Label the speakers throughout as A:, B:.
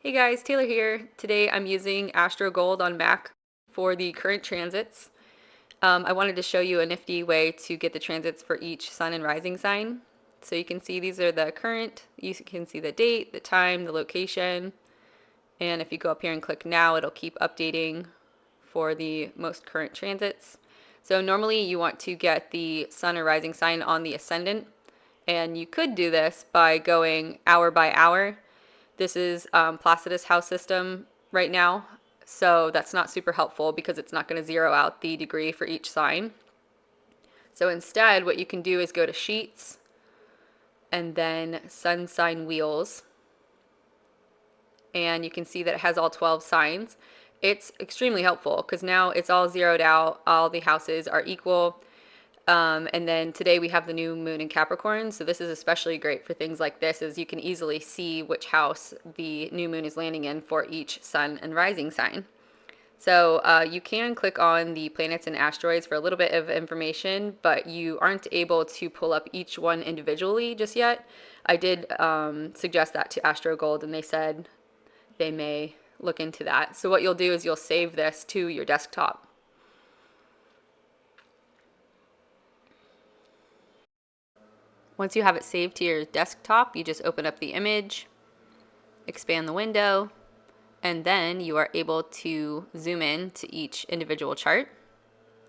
A: Hey guys, Taylor here. Today I'm using Astro Gold on Mac for the current transits. I wanted to show you a nifty way to get the transits for each sun and rising sign. So you can see these are the current, you can see the date, the time, the location, and if you go up here and click now, it'll keep updating for the most current transits. So normally you want to get the sun or rising sign on the ascendant, and you could do this by going hour by hour. This is Placidus house system right now, so that's not super helpful because it's not going to zero out the degree for each sign. So instead, what you can do is go to Sheets and then Sun Sign Wheels, and you can see that it has all 12 signs. It's extremely helpful because now it's all zeroed out, all the houses are equal. And then today we have the new moon in Capricorn, so this is especially great for things like this, as you can easily see which house the new moon is landing in for each sun and rising sign. So you can click on the planets and asteroids for a little bit of information, but you aren't able to pull up each one individually just yet. I did suggest that to Astro Gold, and they said they may look into that. So what you'll do is you'll save this to your desktop. Once you have it saved to your desktop, you just open up the image, expand the window, and then you are able to zoom in to each individual chart.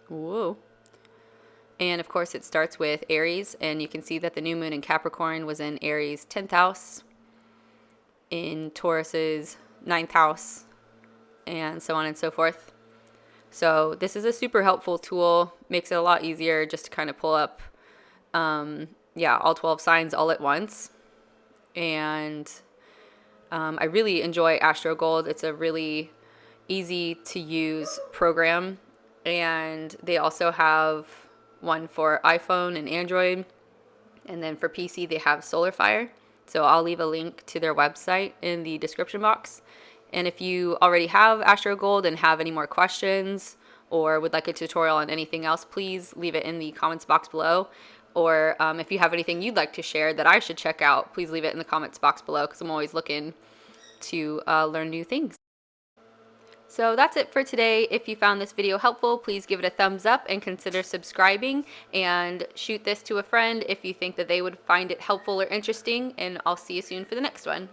A: Whoa. And of course it starts with Aries, and you can see that the new moon in Capricorn was in Aries' 10th house, in Taurus's 9th house, and so on and so forth. So this is a super helpful tool, makes it a lot easier just to kind of pull up all 12 signs all at once. And I really enjoy Astro Gold. It's a really easy to use program, and they also have one for iPhone and Android, and then for PC they have SolarFire. So I'll leave a link to their website in the description box. And if you already have Astro Gold and have any more questions or would like a tutorial on anything else, please leave it in the comments box below. Or if you have anything you'd like to share that I should check out, please leave it in the comments box below, because I'm always looking to learn new things. So that's it for today. If you found this video helpful, please give it a thumbs up and consider subscribing, and shoot this to a friend if you think that they would find it helpful or interesting, and I'll see you soon for the next one.